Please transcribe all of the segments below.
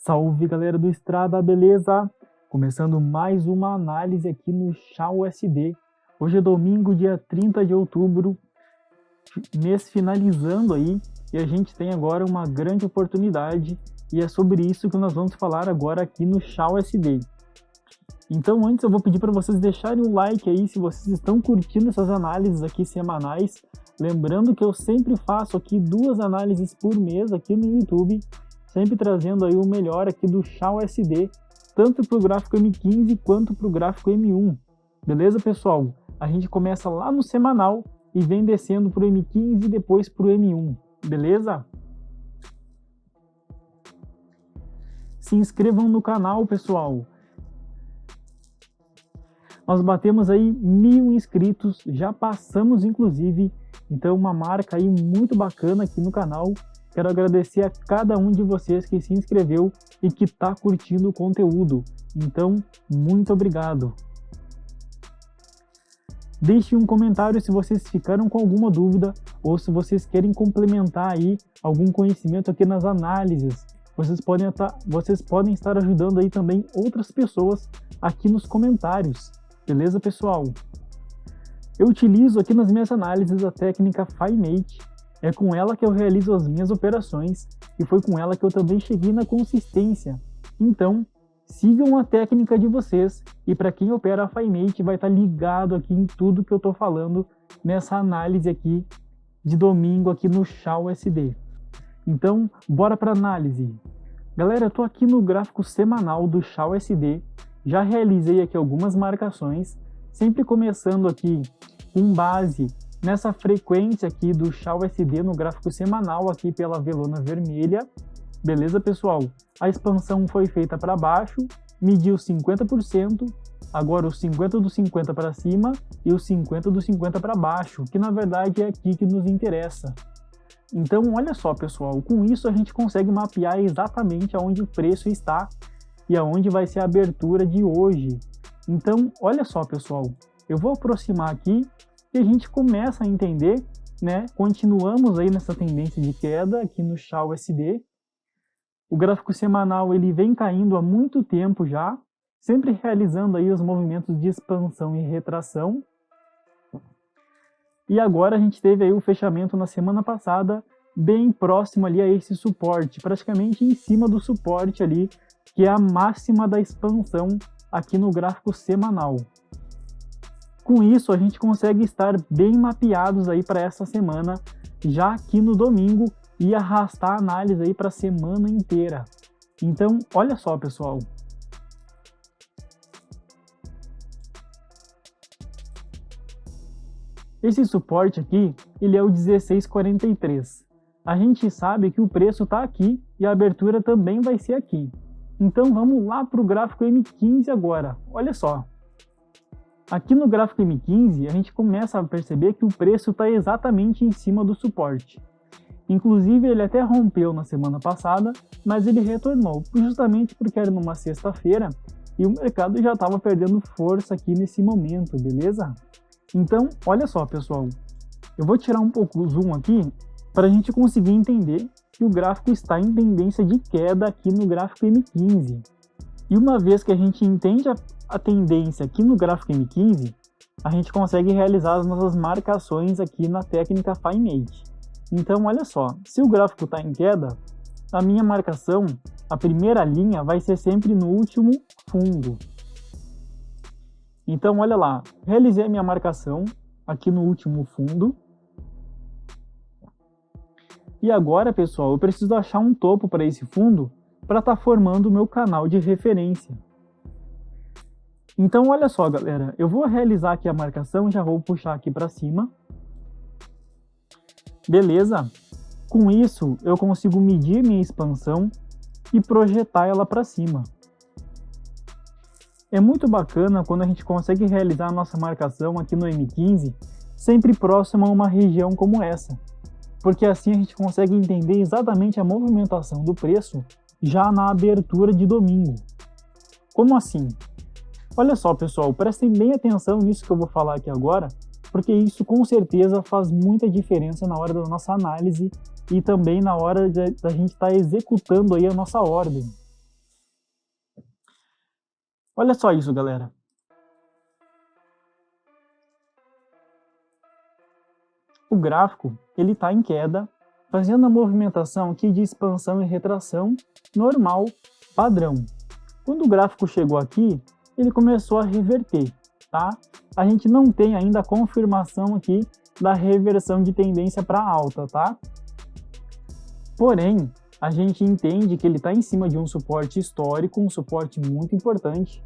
Salve galera do Strada, beleza? Começando mais uma análise aqui no XAUSD. Hoje é domingo, dia 30 de outubro, mês finalizando aí, e a gente tem agora uma grande oportunidade, e é sobre isso que nós vamos falar agora aqui no XAUSD. Então antes eu vou pedir para vocês deixarem o like aí se vocês estão curtindo essas análises aqui semanais. Lembrando que eu sempre faço aqui 2 análises por mês aqui no YouTube, sempre trazendo aí o melhor aqui do XAUSD, tanto para o gráfico M15 quanto para o gráfico M1. Beleza, pessoal? A gente começa lá no semanal e vem descendo para o M15 e depois para o M1. Beleza? Se inscrevam no canal, pessoal. Nós batemos aí 1000 inscritos, já passamos inclusive, então uma marca aí muito bacana aqui no canal. Quero agradecer a cada um de vocês que se inscreveu e que está curtindo o conteúdo. Então, muito obrigado. Deixe um comentário se vocês ficaram com alguma dúvida ou se vocês querem complementar aí algum conhecimento aqui nas análises. Vocês podem estar ajudando aí também outras pessoas aqui nos comentários. Beleza, pessoal? Eu utilizo aqui nas minhas análises a técnica FiMate. É com ela que eu realizo as minhas operações e foi com ela que eu também cheguei na consistência. Então, sigam a técnica de vocês e para quem opera a FiMate vai estar ligado aqui em tudo que eu estou falando nessa análise aqui de domingo aqui no XAUSD. Então, bora para análise. Galera, eu estou aqui no gráfico semanal do XAUSD, já realizei aqui algumas marcações, sempre começando aqui com base nessa frequência aqui do XAUSD no gráfico semanal aqui pela velona vermelha. Beleza, pessoal? A expansão foi feita para baixo, mediu 50%, agora o 50 do 50 para cima e o 50 do 50 para baixo, que na verdade é aqui que nos interessa. Então, olha só, pessoal, com isso a gente consegue mapear exatamente aonde o preço está e aonde vai ser a abertura de hoje. Então, olha só, pessoal, eu vou aproximar aqui e a gente começa a entender, né? Continuamos aí nessa tendência de queda aqui no XAUSD. O gráfico semanal ele vem caindo há muito tempo já, sempre realizando aí os movimentos de expansão e retração. E agora a gente teve aí o fechamento na semana passada, bem próximo ali a esse suporte, praticamente em cima do suporte ali, que é a máxima da expansão aqui no gráfico semanal. Com isso, a gente consegue estar bem mapeados aí para essa semana, já aqui no domingo, e arrastar a análise aí para a semana inteira. Então, olha só, pessoal. Esse suporte aqui, ele é o 16,43. A gente sabe que o preço está aqui e a abertura também vai ser aqui. Então, vamos lá para o gráfico M15 agora. Olha só. Aqui no gráfico M15, a gente começa a perceber que o preço está exatamente em cima do suporte. Inclusive, ele até rompeu na semana passada, mas ele retornou, justamente porque era numa sexta-feira e o mercado já estava perdendo força aqui nesse momento, beleza? Então, olha só, pessoal. Eu vou tirar um pouco o zoom aqui para a gente conseguir entender que o gráfico está em tendência de queda aqui no gráfico M15. E uma vez que a gente entende a tendência aqui no gráfico M15, a gente consegue realizar as nossas marcações aqui na técnica FiMate. Então, olha só, se o gráfico está em queda, a minha marcação, a primeira linha vai ser sempre no último fundo. Então, olha lá, realizei a minha marcação aqui no último fundo. E agora, pessoal, eu preciso achar um topo para esse fundo para estar formando o meu canal de referência. Então, olha só, galera, eu vou realizar aqui a marcação, já vou puxar aqui para cima. Beleza? Com isso, eu consigo medir minha expansão e projetar ela para cima. É muito bacana quando a gente consegue realizar a nossa marcação aqui no M15, sempre próximo a uma região como essa, porque assim a gente consegue entender exatamente a movimentação do preço já na abertura de domingo. Como assim? Olha só, pessoal, prestem bem atenção nisso que eu vou falar aqui agora, porque isso com certeza faz muita diferença na hora da nossa análise e também na hora da gente estar executando aí a nossa ordem. Olha só isso, galera. O gráfico ele está em queda, fazendo a movimentação aqui de expansão e retração normal, padrão. Quando o gráfico chegou aqui, ele começou a reverter, tá? A gente não tem ainda a confirmação aqui da reversão de tendência para alta, tá? Porém, a gente entende que ele está em cima de um suporte histórico, um suporte muito importante,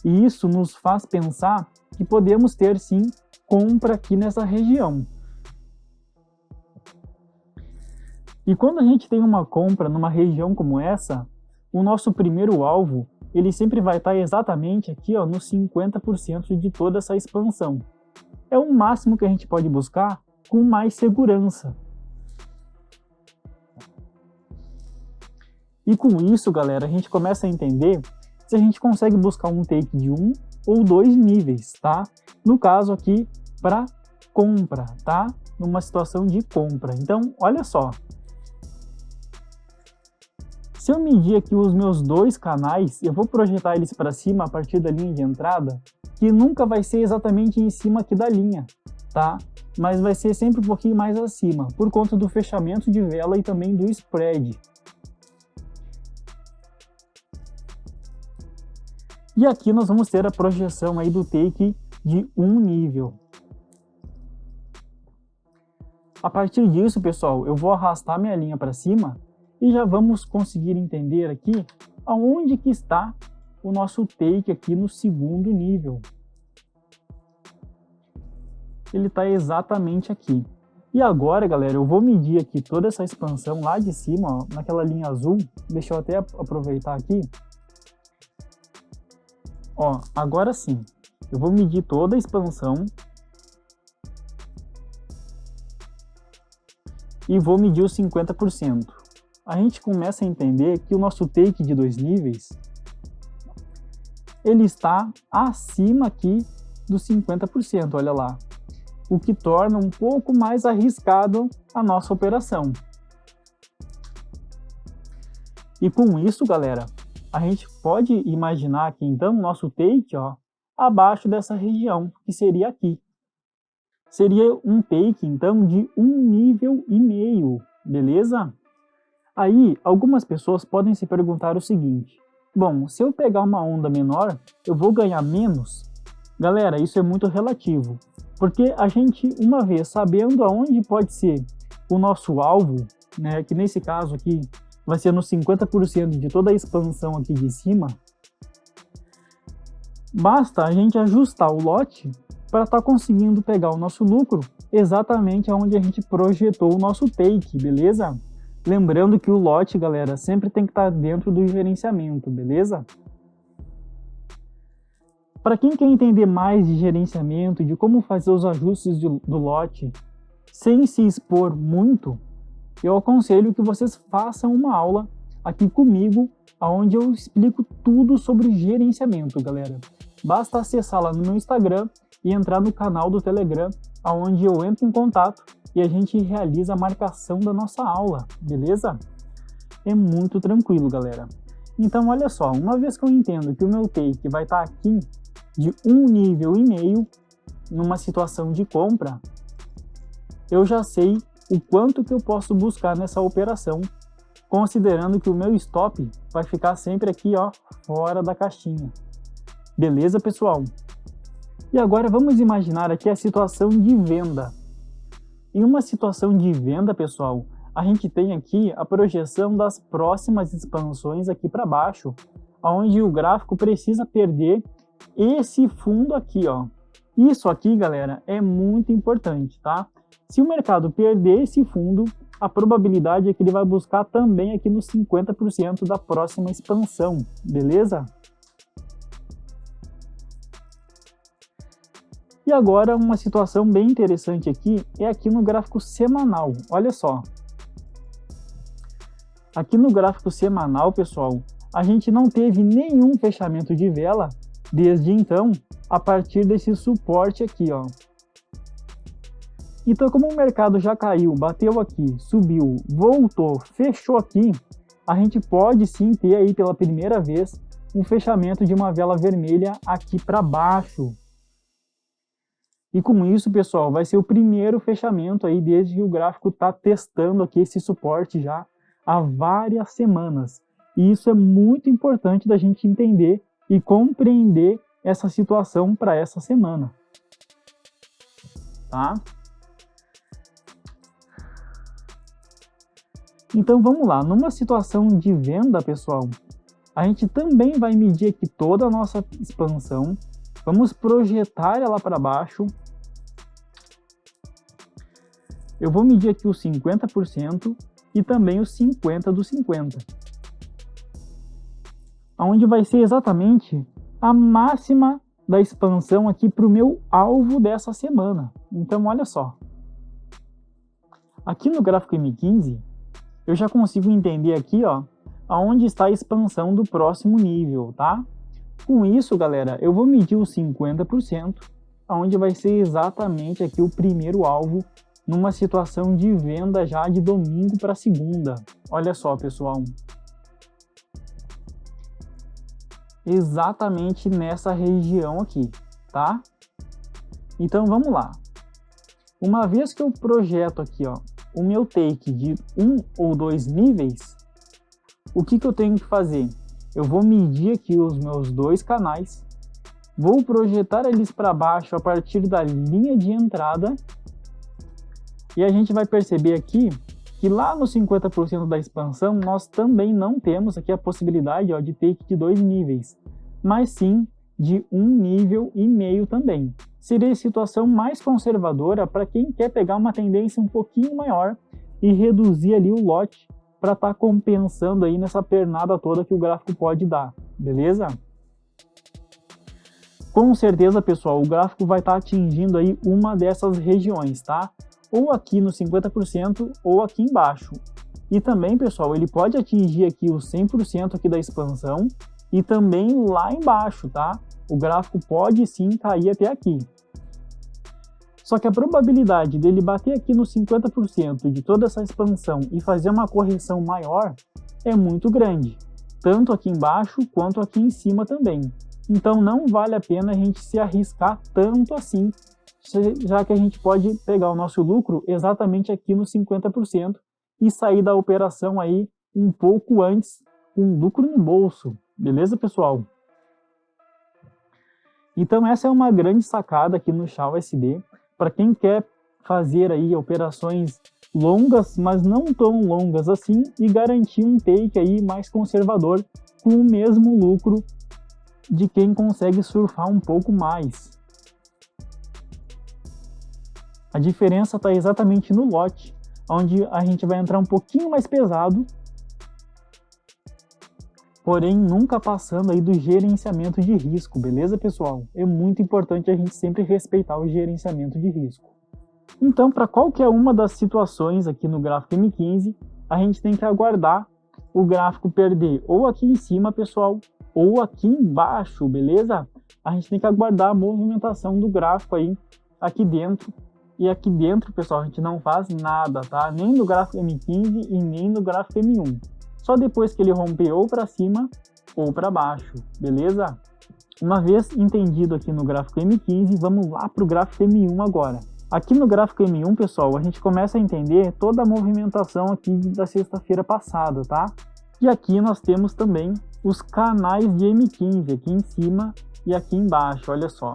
e isso nos faz pensar que podemos ter sim compra aqui nessa região. E quando a gente tem uma compra numa região como essa, o nosso primeiro alvo, ele sempre vai estar exatamente aqui, ó, no 50% de toda essa expansão. É o máximo que a gente pode buscar com mais segurança. E com isso, galera, a gente começa a entender se a gente consegue buscar um take de 1 ou 2 níveis, tá? No caso aqui, para compra, tá? Numa situação de compra. Então, olha só. Se eu medir aqui os meus dois canais, eu vou projetar eles para cima a partir da linha de entrada, que nunca vai ser exatamente em cima aqui da linha, tá? Mas vai ser sempre um pouquinho mais acima, por conta do fechamento de vela e também do spread. E aqui nós vamos ter a projeção aí do take de um nível. A partir disso, pessoal, eu vou arrastar minha linha para cima e já vamos conseguir entender aqui aonde que está o nosso take aqui no segundo nível. Ele está exatamente aqui. E agora, galera, eu vou medir aqui toda essa expansão lá de cima, ó, naquela linha azul. Deixa eu até aproveitar aqui. Ó, agora sim, eu vou medir toda a expansão e vou medir os 50%. A gente começa a entender que o nosso take de 2 níveis, ele está acima aqui dos 50%, olha lá. O que torna um pouco mais arriscado a nossa operação. E com isso, galera, a gente pode imaginar que então o nosso take, ó, abaixo dessa região, que seria aqui. Seria um take, então, de 1,5 nível, beleza? Aí, algumas pessoas podem se perguntar o seguinte: bom, se eu pegar uma onda menor, eu vou ganhar menos? Galera, isso é muito relativo, porque a gente, uma vez sabendo aonde pode ser o nosso alvo, né, que nesse caso aqui vai ser nos 50% de toda a expansão aqui de cima, basta a gente ajustar o lote para estar conseguindo pegar o nosso lucro exatamente aonde a gente projetou o nosso take, beleza? Lembrando que o lote, galera, sempre tem que estar dentro do gerenciamento, beleza? Para quem quer entender mais de gerenciamento, de como fazer os ajustes do lote, sem se expor muito, eu aconselho que vocês façam uma aula aqui comigo, onde eu explico tudo sobre gerenciamento, galera. Basta acessar lá no meu Instagram e entrar no canal do Telegram, onde eu entro em contato e a gente realiza a marcação da nossa aula, beleza? É muito tranquilo, galera. Então, olha só, uma vez que eu entendo que o meu take vai estar aqui de 1,5 nível, numa situação de compra, eu já sei o quanto que eu posso buscar nessa operação, considerando que o meu stop vai ficar sempre aqui, ó, fora da caixinha. Beleza, pessoal? E agora vamos imaginar aqui a situação de venda. Em uma situação de venda, pessoal, a gente tem aqui a projeção das próximas expansões aqui para baixo, onde o gráfico precisa perder esse fundo aqui, ó. Isso aqui, galera, é muito importante, tá? Se o mercado perder esse fundo, a probabilidade é que ele vai buscar também aqui nos 50% da próxima expansão, beleza? E agora uma situação bem interessante aqui é aqui no gráfico semanal, olha só. Aqui no gráfico semanal, pessoal, a gente não teve nenhum fechamento de vela desde então, a partir desse suporte aqui, ó. Então, como o mercado já caiu, bateu aqui, subiu, voltou, fechou aqui, a gente pode sim ter aí pela primeira vez um fechamento de uma vela vermelha aqui para baixo. E com isso, pessoal, vai ser o primeiro fechamento aí desde que o gráfico está testando aqui esse suporte já há várias semanas. E isso é muito importante da gente entender e compreender essa situação para essa semana. Tá? Então vamos lá, numa situação de venda, pessoal, a gente também vai medir aqui toda a nossa expansão, vamos projetar ela para baixo. Eu vou medir aqui os 50% e também os 50 do 50. Onde vai ser exatamente a máxima da expansão aqui para o meu alvo dessa semana. Então olha só. Aqui no gráfico M15, eu já consigo entender aqui, ó, aonde está a expansão do próximo nível, tá? Com isso, galera, eu vou medir os 50%, aonde vai ser exatamente aqui o primeiro alvo numa situação de venda já de domingo para segunda. Olha só, pessoal. Exatamente nessa região aqui, tá? Então vamos lá. Uma vez que eu projeto aqui, ó, o meu take de 1 ou 2 níveis, o que eu tenho que fazer? Eu vou medir aqui os meus 2 canais, vou projetar eles para baixo a partir da linha de entrada e a gente vai perceber aqui que lá no 50% da expansão nós também não temos aqui a possibilidade, ó, de take de 2 níveis, mas sim de 1 nível e meio também. Seria a situação mais conservadora para quem quer pegar uma tendência um pouquinho maior e reduzir ali o lote para estar compensando aí nessa pernada toda que o gráfico pode dar, beleza? Com certeza, pessoal, o gráfico vai estar atingindo aí uma dessas regiões, tá? Ou aqui no 50% ou aqui embaixo. E também, pessoal, ele pode atingir aqui os 100% aqui da expansão e também lá embaixo, tá? O gráfico pode sim cair até aqui. Só que a probabilidade dele bater aqui no 50% de toda essa expansão e fazer uma correção maior é muito grande, tanto aqui embaixo quanto aqui em cima também. Então não vale a pena a gente se arriscar tanto assim, já que a gente pode pegar o nosso lucro exatamente aqui no 50% e sair da operação aí um pouco antes com lucro no bolso. Beleza, pessoal? Então essa é uma grande sacada aqui no ChauSD para quem quer fazer aí operações longas, mas não tão longas assim, e garantir um take aí mais conservador com o mesmo lucro de quem consegue surfar um pouco mais. A diferença está exatamente no lote, onde a gente vai entrar um pouquinho mais pesado, porém nunca passando aí do gerenciamento de risco, beleza, pessoal? É muito importante a gente sempre respeitar o gerenciamento de risco. Então, para qualquer uma das situações aqui no gráfico M15, a gente tem que aguardar o gráfico perder ou aqui em cima, pessoal, ou aqui embaixo, beleza? A gente tem que aguardar a movimentação do gráfico aí aqui dentro. E aqui dentro, pessoal, a gente não faz nada, tá? Nem no gráfico M15 e nem no gráfico M1. Só depois que ele romper ou para cima ou para baixo, beleza? Uma vez entendido aqui no gráfico M15, vamos lá para o gráfico M1 agora. Aqui no gráfico M1, pessoal, a gente começa a entender toda a movimentação aqui da sexta-feira passada, tá? E aqui nós temos também os canais de M15, aqui em cima e aqui embaixo, olha só.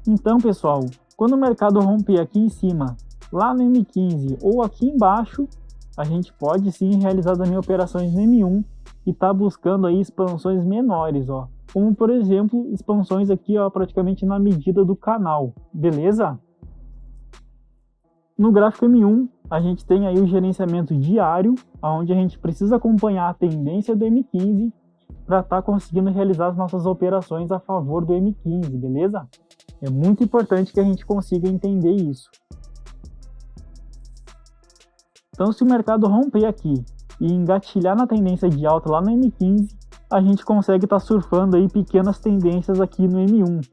Então, pessoal, quando o mercado romper aqui em cima, lá no M15 ou aqui embaixo, a gente pode sim realizar também operações no M1 e tá buscando aí expansões menores, ó. Como, por exemplo, expansões aqui, ó, praticamente na medida do canal, beleza? No gráfico M1, a gente tem aí o gerenciamento diário, onde a gente precisa acompanhar a tendência do M15 para estar conseguindo realizar as nossas operações a favor do M15, beleza? É muito importante que a gente consiga entender isso. Então, se o mercado romper aqui e engatilhar na tendência de alta lá no M15, a gente consegue estar surfando aí pequenas tendências aqui no M1,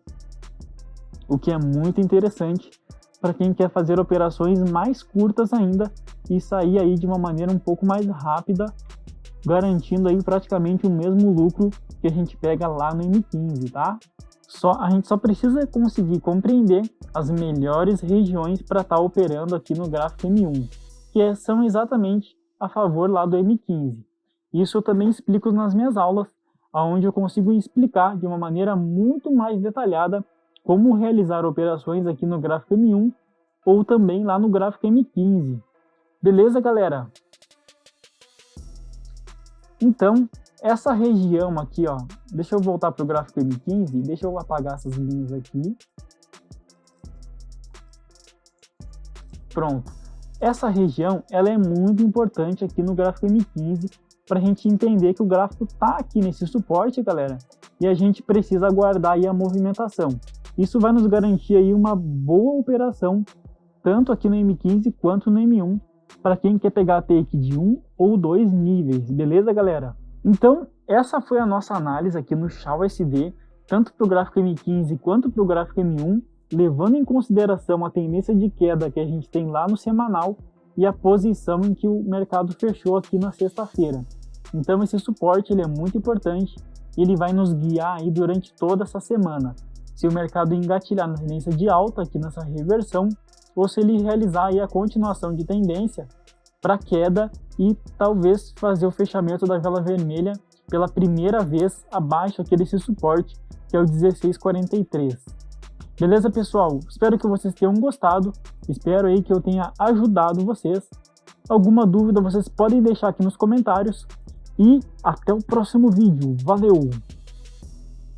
o que é muito interessante para quem quer fazer operações mais curtas ainda e sair aí de uma maneira um pouco mais rápida garantindo aí praticamente o mesmo lucro que a gente pega lá no M15, tá? A gente só precisa conseguir compreender as melhores regiões para estar operando aqui no gráfico M1, que são exatamente a favor lá do M15. Isso eu também explico nas minhas aulas, onde eu consigo explicar de uma maneira muito mais detalhada como realizar operações aqui no gráfico M1 ou também lá no gráfico M15. Beleza, galera? Então, essa região aqui, ó, deixa eu voltar para o gráfico M15, deixa eu apagar essas linhas aqui. Pronto. Essa região, ela é muito importante aqui no gráfico M15 para a gente entender que o gráfico está aqui nesse suporte, galera, e a gente precisa aguardar aí a movimentação. Isso vai nos garantir aí uma boa operação, tanto aqui no M15 quanto no M1, para quem quer pegar take de 1 ou 2 níveis, beleza, galera? Então, essa foi a nossa análise aqui no XAUSD, tanto para o gráfico M15 quanto para o gráfico M1, levando em consideração a tendência de queda que a gente tem lá no semanal e a posição em que o mercado fechou aqui na sexta-feira. Então, esse suporte ele é muito importante e ele vai nos guiar aí durante toda essa semana. Se o mercado engatilhar na tendência de alta aqui nessa reversão, ou se ele realizar aí a continuação de tendência para queda e talvez fazer o fechamento da vela vermelha pela primeira vez abaixo aqui desse suporte, que é o 16,43. Beleza, pessoal? Espero que vocês tenham gostado, espero aí que eu tenha ajudado vocês. Alguma dúvida vocês podem deixar aqui nos comentários e até o próximo vídeo. Valeu!